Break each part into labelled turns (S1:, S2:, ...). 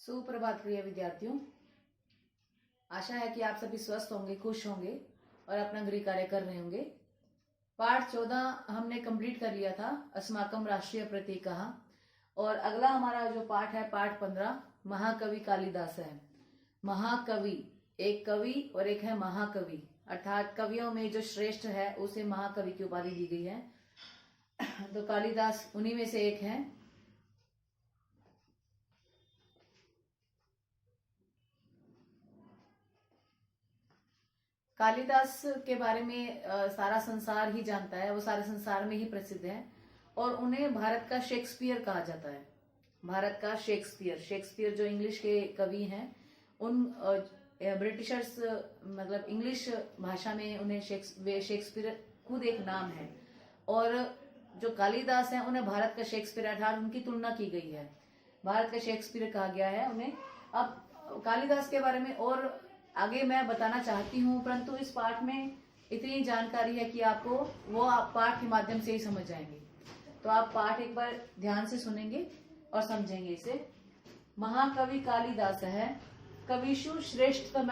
S1: सुप्रभात प्रिय विद्यार्थियों। आशा है कि आप सभी स्वस्थ होंगे, खुश होंगे और अपना गृह कार्य कर रहे होंगे। पाठ 14 हमने कंप्लीट कर लिया था, अस्माकम राष्ट्रीय प्रतीकः। और अगला हमारा जो पाठ है, पाठ 15 महाकवि कालिदास है। महाकवि, एक कवि और एक है महाकवि, अर्थात कवियों में जो श्रेष्ठ है उसे महाकवि की उपाधि दी गई है। तो कालिदास उन्हीं में से एक है। कालिदास के बारे में सारा संसार ही जानता है, वो सारे संसार में ही प्रसिद्ध है और उन्हें भारत का शेक्सपियर कहा जाता है। भारत का शेक्सपियर, शेक्सपियर जो इंग्लिश के कवि हैं, उन ब्रिटिशर्स मतलब इंग्लिश भाषा में उन्हें शेक्सपियर खुद एक नाम है। और जो कालिदास है उन्हें भारत का शेक्सपियर अर्थात उनकी तुलना की गई है, भारत का शेक्सपियर कहा गया है उन्हें। अब कालिदास के बारे में और आगे मैं बताना चाहती हूँ, परंतु इस पाठ में इतनी जानकारी है कि आपको वो आप पाठ के माध्यम से ही समझ जाएंगे। तो आप पाठ एक बार ध्यान से सुनेंगे और समझेंगे इसे। महाकवि कालिदास है, कविषु श्रेष्ठतम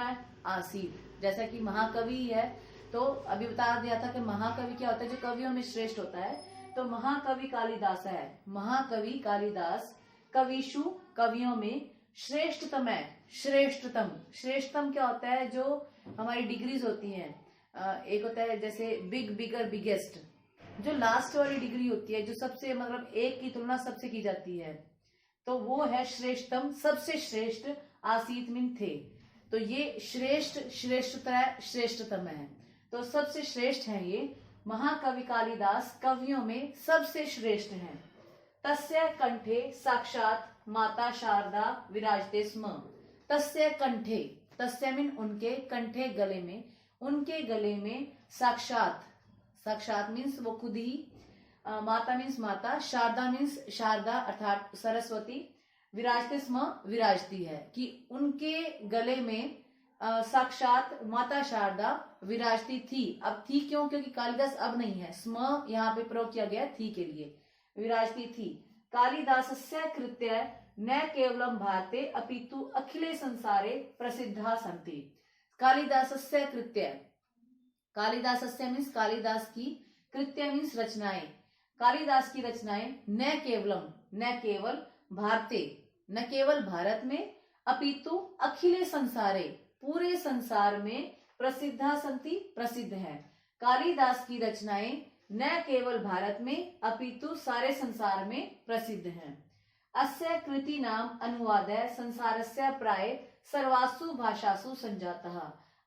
S1: आसीत। जैसा कि महाकवि है, तो अभी बता दिया था कि महाकवि क्या होता है, जो कवियों में श्रेष्ठ होता है। तो महाकवि कालिदास है, महाकवि कालिदास कविषु कवियों में श्रेष्ठतम है। श्रेष्ठतम, श्रेष्ठतम क्या होता है, जो हमारी डिग्रीज होती हैं। एक होता है जैसे बिग, बिगर, बिगेस्ट, जो लास्ट वाली डिग्री होती है, जो सबसे मतलब एक की तुलना सबसे की जाती है, तो वो है श्रेष्ठतम, सबसे श्रेष्ठ। आसीत मीन थे, तो ये श्रेष्ठ, श्रेष्ठतम है, तो सबसे श्रेष्ठ है ये। महाकवि कालिदास कवियों में सबसे श्रेष्ठ हैं। तस्य कंठे साक्षात माता शारदा विराजते स्म। तस्य कंठे, तस्य मीन उनके, कंठे गले में, उनके गले में साक्षात, साक्षात मीन्स वो खुद ही, माता मीन्स माता, शारदा मीन्स शारदा अर्थात सरस्वती, विराजते स्म विराजती है, कि उनके गले में साक्षात माता शारदा विराजती थी। अब थी क्यों, क्योंकि कालिदास अब नहीं है, स्म यहाँ पे प्रयोग किया गया थी के लिए, विराजती थी। कालिदासस्य कृत्य न केवलम भारते अपितु अखिले संसारे प्रसिद्धा सन्ति। कालिदासस्य कृत्य, कालिदासस्य मीन्स कालिदास की, कृत्य मीन्स रचनाएं, कालिदास की रचनाएं न केवलम, न केवल भारते, न केवल भारत में, अपितु अखिले संसारे, पूरे संसार में, प्रसिद्धा सन्ति प्रसिद्ध है। कालिदास की रचनाएं न केवल भारत में अपितु सारे संसार में प्रसिद्ध हैं। अस्य कृति नाम अनुवादः संसारस्य प्राय सर्वासु भाषासु संजातः।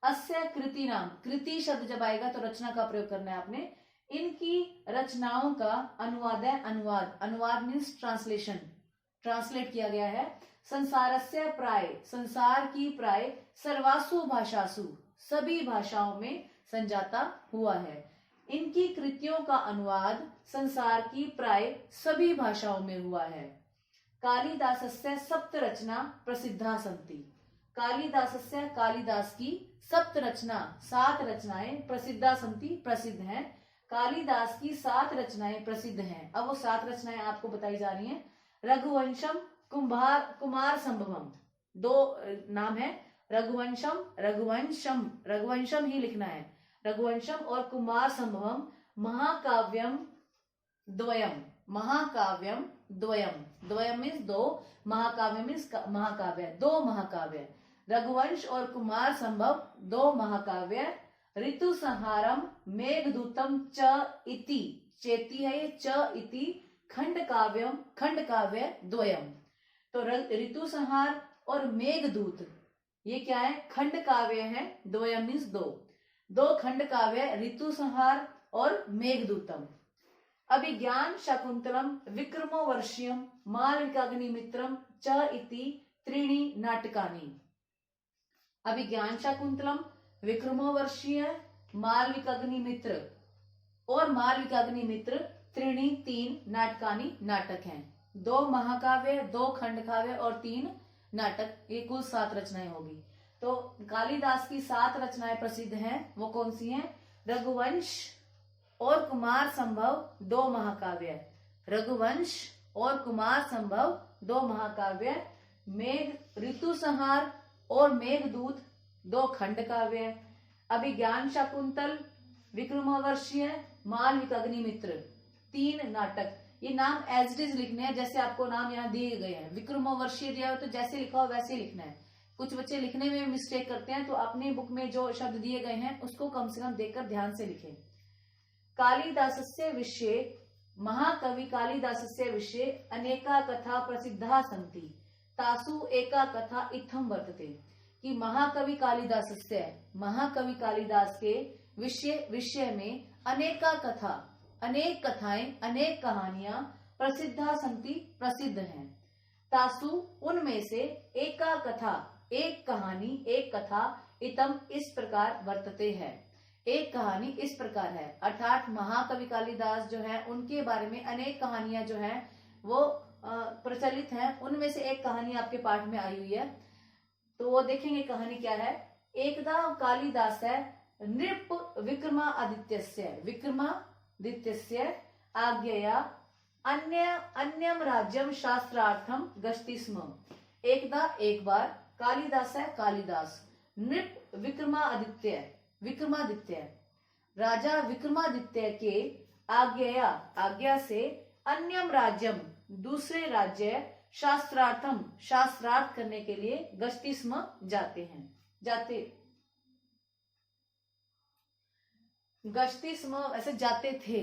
S1: अस्य कृति नाम, कृति शब्द जब आएगा तो रचना का प्रयोग करना है आपने। इनकी रचनाओं का अनुवादः, अनुवाद, अनुवाद मीन्स ट्रांसलेशन, ट्रांसलेट किया गया है। संसारस्य प्राय, संसार की प्राय, सर्वासु भाषासु, सभी भाषाओं में संजाता हुआ है। इनकी कृतियों का अनुवाद संसार की प्राय सभी भाषाओं में हुआ है। कालिदासस्य सप्त रचना प्रसिद्धा सन्ति। कालिदासस्य, कालिदास की, सप्त रचना, 7 रचनाएं, प्रसिद्धा सन्ति प्रसिद्ध हैं। कालिदास की 7 रचनाएं प्रसिद्ध हैं। अब वो 7 रचनाएं आपको बताई जा रही हैं। रघुवंशम, कुमार संभवम, 2 नाम है, रघुवंशम, रघुवंशम, रघुवंशम ही लिखना है, रघुवंशम और कुमार संभवम। महाकाव्यम द्वयम, महाकाव्यम द्वयम, द्वयम मीन्स 2, महाकाव्य मीन्स महाकाव्य, 2 महाकाव्य। रघुवंश और कुमार संभव 2 महाकाव्य। ऋतु संहारम मेघदूतम च इति, चेती है ये, च इति खंड काव्यम, खंड काव्य द्वयम। तो ऋतु संहार और मेघदूत ये क्या है, खंड काव्य है। द्वयम मीन्स 2 खंड काव्य, ऋतु संहार और मेघदूतम। अभिज्ञान शाकुंतलम विक्रमो वर्षीयम मालविकाग्निमित्रम च इति 3 नाटकानि। अभिज्ञान शाकुंतलम, विक्रमो वर्षीय, मालविकाग्निमित्र और मालविकाग्निमित्र 3 नाटकानि, नाटक हैं। 2 महाकाव्य, 2 खंड काव्य और 3 नाटक, ये कुल 7 रचनाएं होगी। तो कालिदास की 7 रचनाएं प्रसिद्ध हैं, वो कौन सी हैं? रघुवंश और कुमार संभव 2 महाकाव्य, रघुवंश और कुमार संभव 2 महाकाव्य, मेघ ऋतु संहार और मेघदूत 2 खंड काव्य है। अभिज्ञान शाकुंतल, विक्रमावर्षीय, मालविक अग्निमित्र 3 नाटक। ये नाम एज इट इज लिखने हैं जैसे आपको नाम यहाँ दिए गए हैं। विक्रमावर्षीय दिया हो तो जैसे लिखा हो वैसे ही लिखना है। कुछ बच्चे लिखने में मिस्टेक करते हैं, तो अपनी बुक में जो शब्द दिए गए हैं उसको कम से कम देखकर ध्यान से लिखें। कालिदासस्य विषये, महाकवि कालिदासस्य विषये अनेका कथा प्रसिद्धा सन्ति, तासु एका कथा इत्थम वर्तते। कि महाकवि कालिदासस्य, महाकवि कालिदास के विषय में अनेका कथा, अनेक कथाएं, अनेक कहानियां प्रसिद्धा सन्ति प्रसिद्ध हैं। तासु उनमें से एका कथा, एक कहानी, एक कथा, इतम इस प्रकार वर्तते है, एक कहानी इस प्रकार है। अर्थात महाकवि कालिदास जो है उनके बारे में अनेक कहानियां जो है वो प्रचलित हैं। उनमें से एक कहानी आपके पाठ में आई हुई है, तो वो देखेंगे कहानी क्या है। एकदा कालिदास है नृप विक्रमादित्यस्य, विक्रमादित्यस्य आज्ञया अन्यम राज्यम शास्त्रार्थम गच्छति स्म। एकदा एक बार कालिदास है कालिदास नृप विक्रमादित्य, विक्रमादित्य राजा विक्रमादित्य के आज्ञा से अन्यम राज्यम दूसरे राज्य शास्त्रार्थम शास्त्रार्थ करने के लिए गच्छति स्म गच्छति स्म ऐसे जाते थे,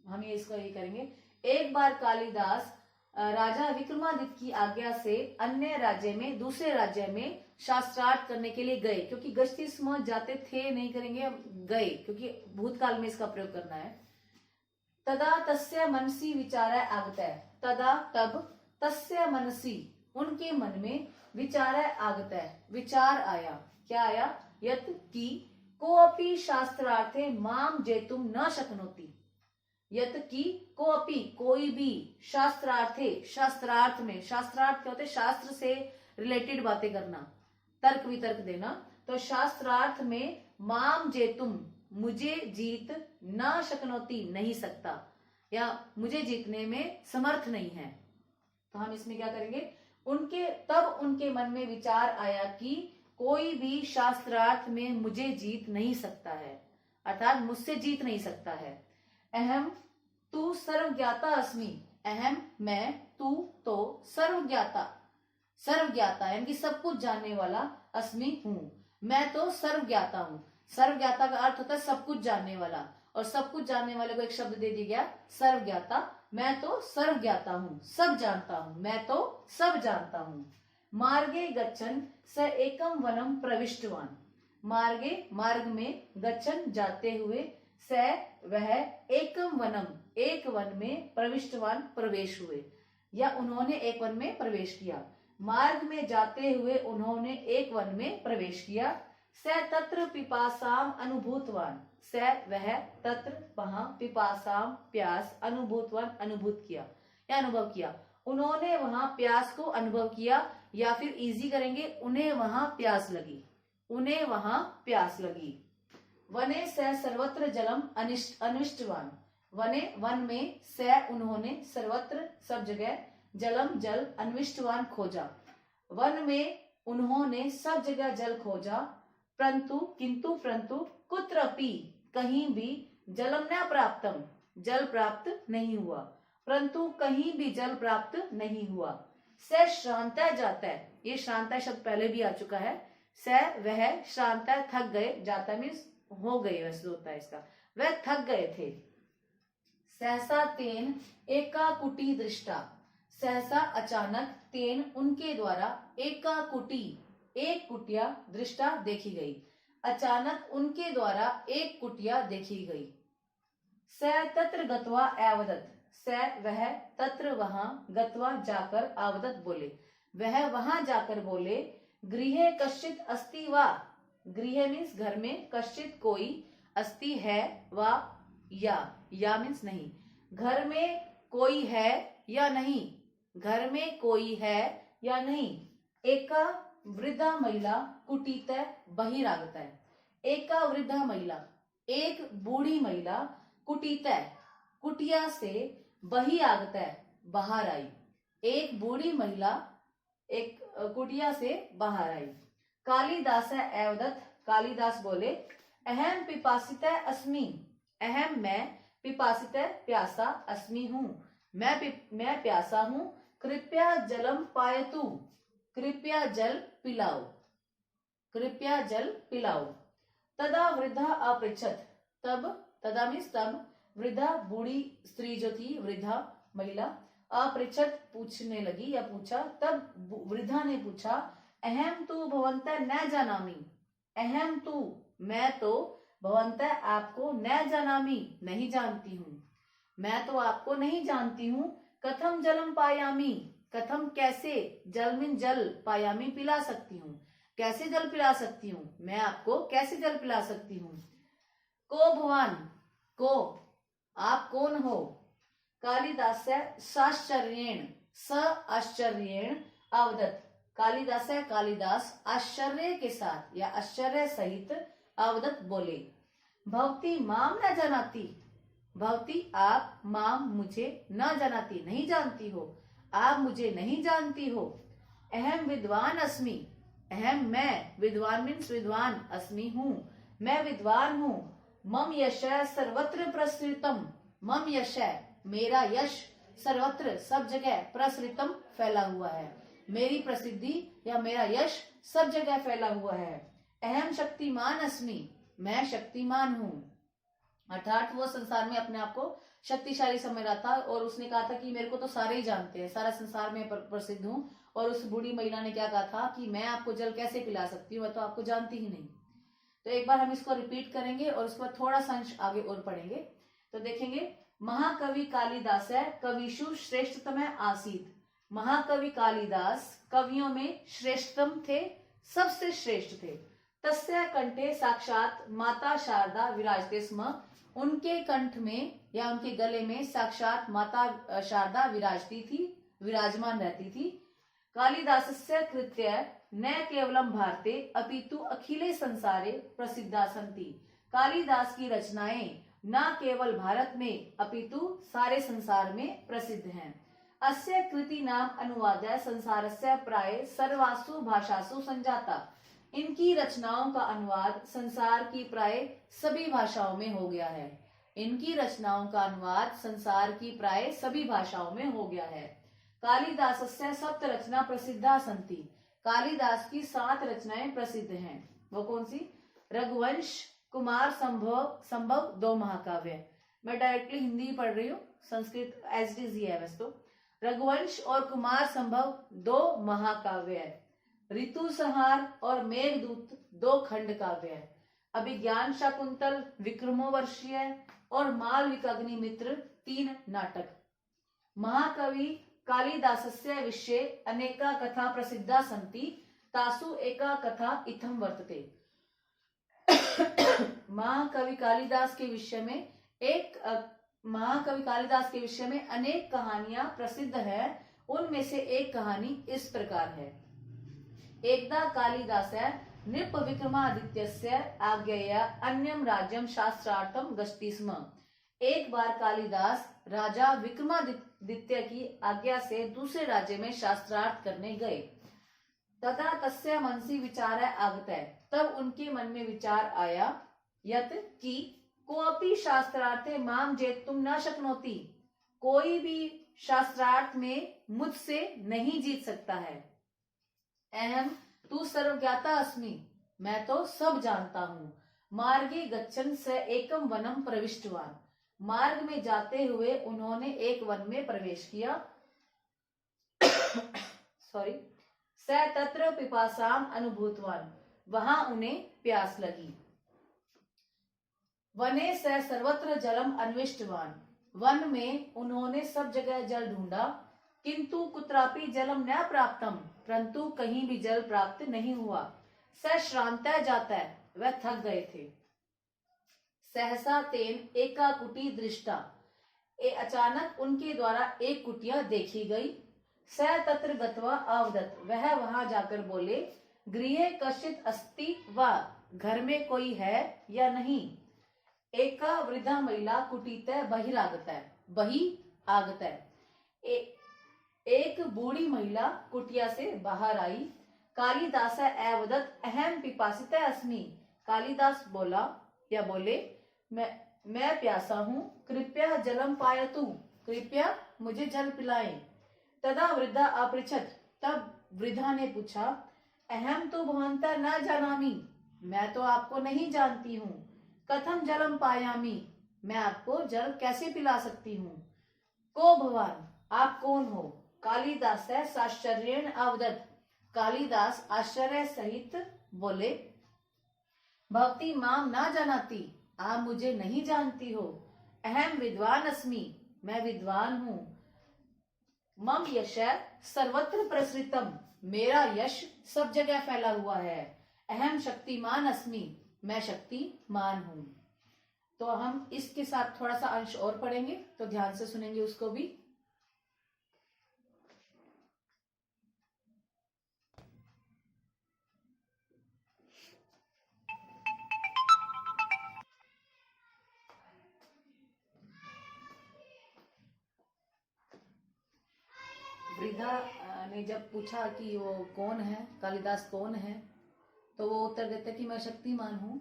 S1: हम ये इसको ये करेंगे। एक बार कालिदास राजा विक्रमादित्य की आज्ञा से अन्य राज्य में, दूसरे राज्य में शास्त्रार्थ करने के लिए गए। क्योंकि गच्छति स्म जाते थे नहीं करेंगे, गए, क्योंकि भूतकाल में इसका प्रयोग करना है। तदा तस्य मनसी विचार आगतः, तदा तब तस्य मनसी उनके मन में विचार आगतः विचार आया। क्या आया? यत की कोअपि शास्त्रार्थे माम जेतुम न शक्नोति, यत की कोअपि कोई भी शास्त्रार्थे शास्त्रार्थ में, शास्त्रार्थ क्या होते हैं? शास्त्र से रिलेटेड बातें करना, तर्क वितर्क देना। तो शास्त्रार्थ में माम जेतुम मुझे जीत न शक्नोति नहीं सकता, या मुझे जीतने में समर्थ नहीं है। तो हम इसमें क्या करेंगे? तब उनके मन में विचार आया कि कोई भी शास्त्रार्थ में मुझे जीत नहीं सकता है, अर्थात मुझसे जीत नहीं सकता है। अहम तू सर्वज्ञाता अस्मि, अहम मैं, तू तो सर्वज्ञाता, सर्वज्ञाता यानी कि सब कुछ जानने वाला, अस्मि हूं, मैं तो सर्वज्ञाता हूं। सर्वज्ञाता का अर्थ होता है सब कुछ जानने वाला, और सब कुछ जानने वाले को एक शब्द दे दिया गया सर्वज्ञाता। मैं तो सर्वज्ञाता हूं, सब जानता हूं, मैं तो सब जानता हूं। मार्गे गच्छन स एकम वनम प्रविष्टवान, मार्गे मार्ग में, गच्छन जाते हुए, स वह, एकम वनम एक वन में, प्रविष्टवान प्रवेश हुए, या उन्होंने एक वन में प्रवेश किया। मार्ग में जाते हुए उन्होंने एक वन में प्रवेश किया। स तत्र पिपासाम अनुभूतवान, स वह, तत्र वहां, पिपासाम प्यास, अनुभूतवान अनुभूत किया या अनुभव किया। उन्होंने वहां प्यास को अनुभव किया, या फिर इजी करेंगे उन्हें वहां प्यास लगी, उन्हें वहां प्यास लगी। वने स सर्वत्र जलम अनिष्टवान, वने वन में, स उन्होंने, सर्वत्र सब जगह, जलम जल, अन्विष्टवान खोजा, वन में उन्होंने सब जगह जल खोजा। परंतु परंतु कुत्रपि कहीं भी, जलम न प्राप्तम जल प्राप्त नहीं हुआ, परंतु कहीं भी जल प्राप्त नहीं हुआ। स श्रांता जाता है, ये श्रांता शब्द पहले भी आ चुका है। स वह, श्रांता थक गए, जाता मीन्स हो गए, वैसे होता है इसका, वह थक गए थे। सहसा तेन एका कुटी दृष्टा, सहसा अचानक, तेन उनके द्वारा, एका कुटी एक कुटिया, दृष्टा देखी गई, अचानक उनके द्वारा एक कुटिया देखी गई। स तत्र गत्वा आवदत, स वह, तत्र वहां, गत्वा जाकर, आवदत बोले, वह वहां जाकर बोले। गृहे कश्चित अस्ति वा, गृह मीन्स घर में, कश्चित कोई, अस्ति है, वा या मीन्स नहीं, घर में कोई है या नहीं, घर में कोई है या नहीं। एका वृद्धा महिला कुटीत बहिरागत है, एका वृद्धा महिला, एक बूढ़ी महिला, कुटीत कुटिया से, बहिरागत बाहर आई। एक बूढ़ी महिला एक कुटिया से बाहर आई। कालिदास एवदत्त, कालिदास बोले, अहम पिपासित अस्मि, अहम मैं, पिपासित प्यासा, अस्मि हूं, मैं प्यासा हूं, कृपया जलम पायतु, कृपया जल पिलाओ, कृपया जल पिलाओ। तदा वृद्धा अपृच्छत, तब, तदा मीन्स तब, वृद्धा बूढ़ी स्त्री जो थी, वृद्धा महिला, अपृच्छत पूछने लगी या पूछा, तब वृद्धा ने पूछा, अहम तु भवन्तः न जानामि, अहम तु मैं तो, भवन्तः आपको, न जानामि नहीं जानती हूँ, मैं तो आपको नहीं जानती हूँ, कथम जलम पायामी, कथम कैसे, जल मिन जल, पायामी पिला सकती हूँ, कैसे जल पिला सकती हूँ, मैं आपको कैसे जल पिला सकती हूँ। को भवान, को आप कौन हो। कालिदास साश्चर्येण, स आश्चर्येण अवदत्, कालिदास कालिदास आश्चर्य के साथ या आश्चर्य सहित अवदत् बोले, भवती माम न जानाती, भवती आप, माम मुझे, न जानाती नहीं जानती हो, आप मुझे नहीं जानती हो। अहम विद्वान अस्मि, अहम मैं, विद्वान मीन्स विद्वान, अस्मि हूँ, मैं विद्वान हूँ। मम यश सर्वत्र प्रसृतम, मम यश मेरा यश, सर्वत्र सब जगह, प्रसृतम फैला हुआ है, मेरी प्रसिद्धि या मेरा यश सब जगह फैला हुआ है। अहम शक्तिमान अस्मि, मैं शक्तिमान हूँ, अर्थात वो संसार में अपने आप को शक्तिशाली समझ रहा था और उसने कहा था कि मेरे को तो सारे ही जानते हैं, सारा संसार में प्रसिद्ध हूँ। और उस बूढ़ी महिला ने क्या कहा था कि मैं आपको जल कैसे पिला सकती हूँ, मैं तो आपको जानती ही नहीं। तो एक बार हम इसको रिपीट करेंगे और उसके बाद थोड़ा सा अंश आगे और पढ़ेंगे। तो देखेंगे, महाकवि कालिदास कविषु श्रेष्ठतम आसीत, महाकवि कालिदास कवियों में श्रेष्ठतम थे, सबसे श्रेष्ठ थे। तस्य कंठे साक्षात माता शारदा विराजते स्म, उनके कंठ में या उनके गले में साक्षात माता शारदा विराजती थी, विराजमान रहती थी। कालिदासस्य कृत्य न केवलम भारते अपितु अखिले संसारे प्रसिद्धा सन्ति, कालिदास की रचनाएं न केवल भारत में अपितु सारे संसार में प्रसिद्ध हैं। अस्य कृति नाम अनुवादः संसारस्य प्राय सर्वासु भाषासु संजाता, इनकी रचनाओं का अनुवाद संसार की प्राय सभी भाषाओं में हो गया है, इनकी रचनाओं का अनुवाद संसार की प्राय सभी भाषाओं में हो गया है। कालिदासस्य सप्त रचना प्रसिद्धा सन्ति, कालिदास की 7 रचनाएं प्रसिद्ध हैं। वो कौन सी? रघुवंश, कुमार संभव 2 महाकाव्य। मैं डायरेक्टली हिंदी पढ़ रही हूँ, संस्कृत एज इट इज है वैसे तो। रघुवंश और कुमार संभव 2 महाकाव्य है। ऋतु संहार और मेघदूत 2 खंड काव्य है। अभिज्ञान शाकुंतल, विक्रमोर्वशीय और मालविकाग्निमित्र 3 नाटक। महाकवि कालिदासस्य विषये अनेका कथा प्रसिद्धा सन्ति, तासु एका कथा इत्थं वर्तते। महाकवि कालिदास के विषय में अनेक कहानियां प्रसिद्ध है, उनमें से एक कहानी इस प्रकार है। एकदा कालिदास नृप विक्रमादित्यस्य आज्ञया अन्यम राज्यम शास्त्रार्थम गच्छति स्म, एक बार कालिदास राजा विक्रमादित्य की आज्ञा से दूसरे राज्य में शास्त्रार्थ करने गए। तथा तस्य मनसि विचार आगतः, तब उनके मन में विचार आया, यत कि कोऽपि शास्त्रार्थे माम जेतुम न शक्नोति, कोई भी शास्त्रार्थ में मुझसे नहीं जीत सकता है। अहम तु सर्वज्ञाता अस्मि, मैं तो सब जानता हूँ। मार्गे गच्छन् स एकम वनम प्रविष्टवान, मार्ग में जाते हुए उन्होंने एक वन में प्रवेश किया। सॉरी। स तत्र पिपासाम अनुभूतवान, वहां उन्हें प्यास लगी। वने स सर्वत्र जलम अन्विष्टवान, वन में उन्होंने सब जगह जल ढूंढा। किंतु कुत्रापि जलम न प्राप्तम, परंतु कहीं भी जल प्राप्त नहीं हुआ। स श्रांतः जातः, वह थक गए थे। सहसा तेन एका कुटी दृष्टा, अचानक उनके द्वारा एक कुटिया देखी गई। स तत्र गत्वा अवदत्, वह वहां जाकर बोले, गृहे कश्चित् अस्ति वा, घर में कोई है या नहीं। एका वृद्धा महिला कुटीतः बहिरागतः, एक बूढ़ी महिला कुटिया से बाहर आई। कालिदास एवदत अहम पिपासिता अस्मि। कालिदास बोला या बोले, मैं प्यासा हूं, कृपया जलम पायतु, कृपया मुझे जल पिलाएं। तदा वृद्धा अपृछत, तब वृद्धा ने पूछा, अहम तो भवंता न जानामि, मैं तो आपको नहीं जानती हूँ। कथम जलम पायामी, मैं आपको जल कैसे पिला सकती हूँ। को भवान, आप कौन हो। कालिदास साश्चर्येण अवदत्, कालिदास आश्चर्य सहित बोले, भवती माम न जानाति, आप मुझे नहीं जानती हो। अहम विद्वान अस्मि, मैं विद्वान हूँ। मम यश सर्वत्र प्रसृतम, मेरा यश सब जगह फैला हुआ है। अहम शक्तिमान अस्मि, मैं शक्तिमान हूं। तो हम इसके साथ थोड़ा सा अंश और पढ़ेंगे, तो ध्यान से सुनेंगे उसको भी। वृद्धा ने जब पूछा कि वो कौन है, कालिदास कौन है, तो वो उत्तर देते कि मैं शक्तिमान हूं।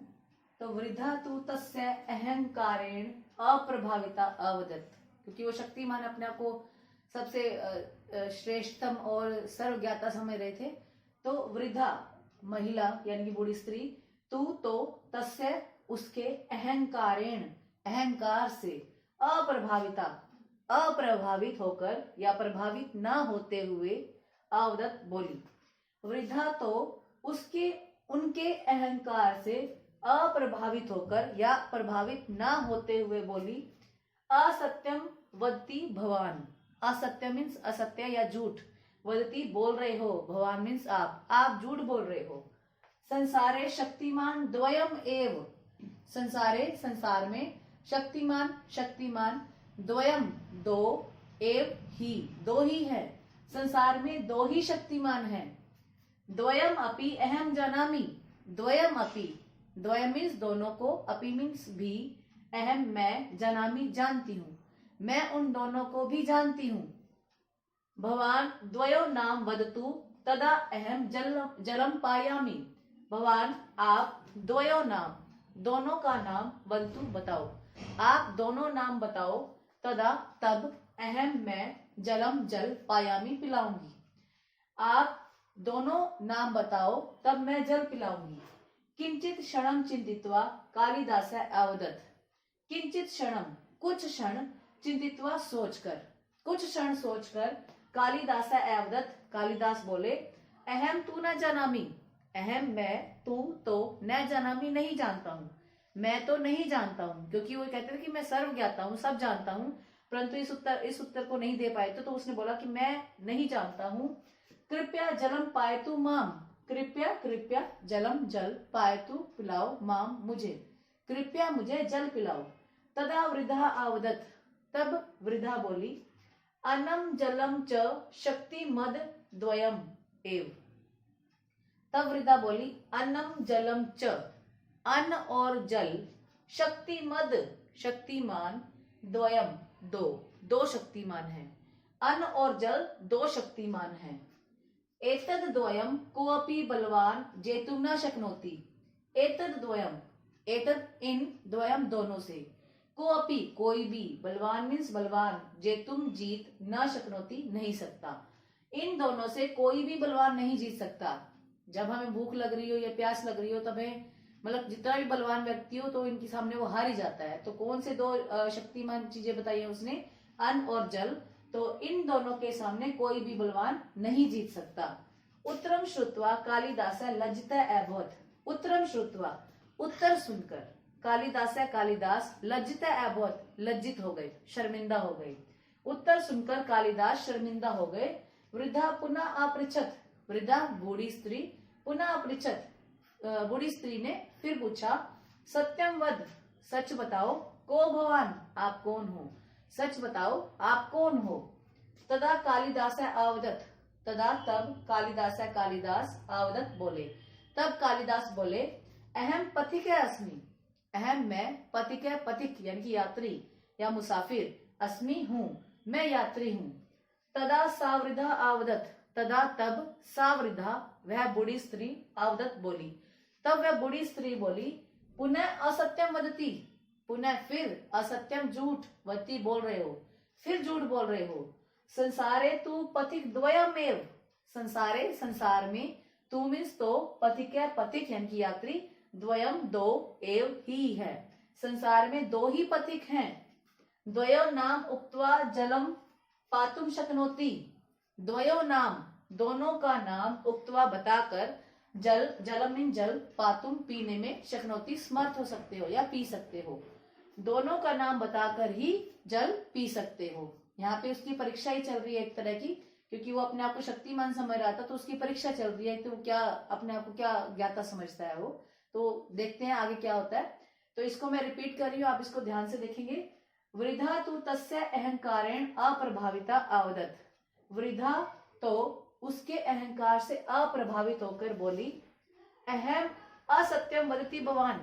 S1: तो वृद्धा तु तस्य अहंकारेण अप्रभाविता अवदत्, क्योंकि वो शक्तिमान अपने आप को सबसे श्रेष्ठतम और सर्वज्ञाता समझ रहे थे। तो वृद्धा महिला यानी कि बूढ़ी स्त्री, तू तो तस्य उसके अहंकारेण अहंकार से अप्रभाविता अप्रभावित होकर या प्रभावित न होते हुए अवदत् बोली। वृद्धा तो उसके उनके अहंकार से अप्रभावित होकर या प्रभावित न होते हुए बोली, असत्यम वदति भवान। असत्य मीन्स असत्य या झूठ, वदति बोल रहे हो, भवान मीन्स आप झूठ बोल रहे हो। संसारे शक्तिमान द्वयम एव, संसार में शक्तिमान द्वयम दो, एव ही दो ही है, संसार में दो ही शक्तिमान है। द्वयम अपि अहम जानामि, द्वयम अपि, द्वयम मीन्स दोनों को, अपि मीन्स भी, अहम मैं, जानामि जानती हूँ, मैं उन दोनों को भी जानती हूँ। भवान द्वयो नाम वदतु तदा अहम जलम पायामि। भवान आप द्वयो नाम, दोनों का नाम, वदतु बताओ, आप दोनों नाम बताओ, तदा तब, अहम मैं, जलम जल, पायामी पिलाऊंगी। आप दोनों नाम बताओ तब मैं जल पिलाऊंगी। किंचित क्षणम चिंतित्वा कालिदास अवदत्, किंचित क्षणम कुछ क्षण, चिंतित्वा सोचकर, कुछ क्षण सोचकर, कालिदास अवदत् कालिदास बोले, अहम तू न जानामि, अहम मैं, तू तो, न जानामि नहीं जानता हूँ, मैं तो नहीं जानता हूँ, क्योंकि वो कहते थे कि मैं सर्व ज्ञाता हूँ, सब जानता हूँ, परंतु इस उत्तर को नहीं दे पाए तो उसने बोला कि मैं नहीं जानता हूँ। कृपया जलम पायतु माम, कृपया जलम जल, पायतु पिलाओ, माम मुझे, कृपया मुझे जल पिलाओ। तदा वृद्धा आवदत, तब वृद्धा बोली, अन्नम जलम च शक्ति मद द्वयम एव। तब वृद्धा बोली, अन्नम जलम च, अन्न और जल, शक्ति मद शक्तिमान, द्वयम दो शक्तिमान है, अन्न और जल दो शक्तिमान है। एतद द्वयम कोअपि बलवान जेतुम न शक्नोति, एतद द्वयम, एतद इन, द्वयम दोनों से, कोअपि कोई भी, बलवान मीन्स बलवान, जेतुम जीत, न शक्नोति नहीं सकता, इन दोनों से कोई भी बलवान नहीं जीत सकता। जब हमें भूख लग रही हो या प्यास लग रही हो, तब मतलब जितना भी बलवान व्यक्ति हो तो इनके सामने वो हार ही जाता है। तो कौन से दो शक्तिमान चीजें बताई है उसने, अन्न और जल, तो इन दोनों के सामने कोई भी बलवान नहीं जीत सकता। उत्तरम श्रुत्वा कालिदास लज्जिता अभवत्, उत्तरम श्रुत्वा, उत्तर सुनकर, कालिदास लज्जिता अभवत्, लज्जित हो गए, शर्मिंदा हो गए। उत्तर सुनकर कालिदास शर्मिंदा हो गए। वृद्धा पुनः अपृछत, वृद्धा बूढ़ी स्त्री, पुनः अपृछत, बूढ़ी स्त्री ने फिर पूछा, सत्यम वद, सच बताओ, को भवान, आप कौन हो, सच बताओ आप कौन हो। तदा कालिदास आवदत, तदा तब कालिदास आवदत बोले, तब कालिदास बोले, अहम पथिक अस्मि, अहम मैं, पथिक पथिक यानी कि यात्री या मुसाफिर, अस्मि हूं, मैं यात्री हूं। तदा सा वृद्धा आवदत, तदा तब सा वृद्धा वह बूढ़ी स्त्री आवदत बोली, तब वह बूढ़ी स्त्री बोली, पुनः असत्यम वदती, पुनः फिर असत्यम झूठ वती बोल रहे हो, फिर झूठ बोल रहे हो। संसारे तू पथिक द्वयमेव, संसारे संसार में, तू मीन्स तो, पथिक है पथिक यानी कि यात्री, द्वयम दो, एव ही है, संसार में दो ही पथिक हैं। द्वयो नाम उक्त्वा जलम पातुम शक्नोति, द्वयो नाम दोनों का नाम, उक्त्वा बताकर, जल जलम मीन जल, पातुम पीने में, शक्नोति समर्थ हो सकते हो या पी सकते हो, दोनों का नाम बताकर ही जल पी सकते हो। यहाँ पे उसकी परीक्षा ही चल रही है एक तरह की, क्योंकि वो अपने आप को शक्तिमान समझ रहा था, तो उसकी परीक्षा चल रही है, तो क्या अपने आप को क्या ज्ञाता समझता है वो। तो देखते हैं आगे क्या होता है। तो इसको मैं रिपीट कर रही हूँ, आप इसको ध्यान से देखेंगे। वृद्धा तू तस्य अहंकारेण अप्रभाविता आवदत, वृद्धा तो उसके अहंकार से अप्रभावित होकर बोली, अहम असत्यम वदति भवान,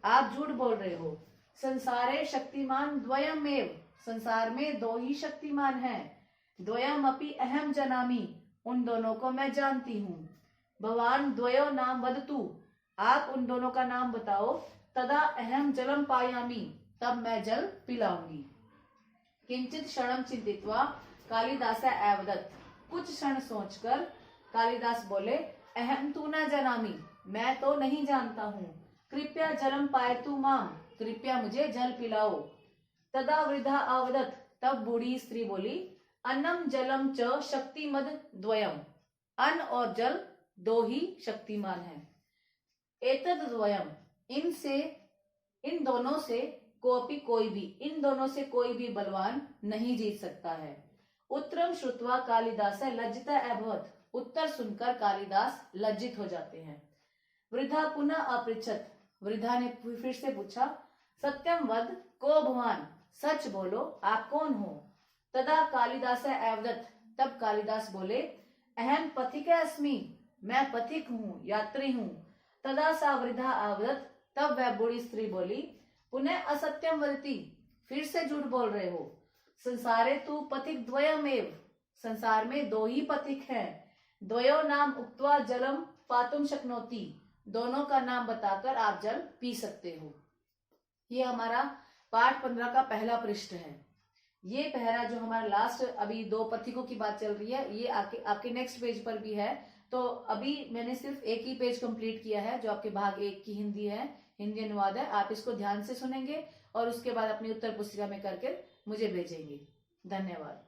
S1: आप झूठ बोल रहे हो। संसारे शक्तिमान द्वयमेव, संसार में दो ही शक्तिमान हैं। द्वयम अपि अहम जनामि, उन दोनों को मैं जानती हूँ। भवान द्वयो नाम वदतु, आप उन दोनों का नाम बताओ। तदा अहम जलम पायामी, तब मैं जल पिलाऊंगी। किंचित क्षणम चिंतित्वा कालिदास अवदत, कुछ क्षण सोचकर कालिदास बोले, अहम तू न जनामी, मैं तो नहीं जानता हूँ। कृपया जलम पायतु माम, कृपया मुझे जल पिलाओ। तदा वृद्धा आवदत, तब बूढ़ी स्त्री बोली, अन्नम जलम च शक्तिमद द्वयम, अन्न और जल दो ही शक्तिमान हैं। एतद द्वयम, इनसे, इन दोनों से, कोपी कोई भी, इन दोनों से कोई भी बलवान नहीं जीत सकता है। उत्तरम श्रुत्वा कालिदास लज्जिता अभवत, उत्तर सुनकर कालिदास लज्जित हो जाते हैं। वृद्धा पुनः अपृच्छत, वृद्धा ने फिर से पूछा, सत्यम वद को भवान, सच बोलो आप कौन हो। तदा कालिदास अवदत, तब कालिदास बोले, अहम पथिक अस्मि, मैं पथिक हूँ, यात्री हूँ। तदा सा वृद्धा आवदत, तब वह बूढ़ी स्त्री बोली, पुनः असत्यम वदति, फिर से झूठ बोल रहे हो। संसारे तू पथिक द्वयमेव, संसार में दो ही पथिक हैं। द्वयो नाम उक्त्वा जलम पातुम शक्नोति, दोनों का नाम बताकर आप जल पी सकते हो। ये हमारा पाठ 15 का पहला पृष्ठ है। ये पहला जो हमारा लास्ट अभी दो पथिकों की बात चल रही है, ये आपके नेक्स्ट पेज पर भी है। तो अभी मैंने सिर्फ एक ही पेज कंप्लीट किया है, जो आपके भाग 1 की हिंदी है, हिंदी अनुवाद है। आप इसको ध्यान से सुनेंगे और उसके बाद अपनी उत्तर पुस्तिका में करके मुझे भेजेंगे। धन्यवाद।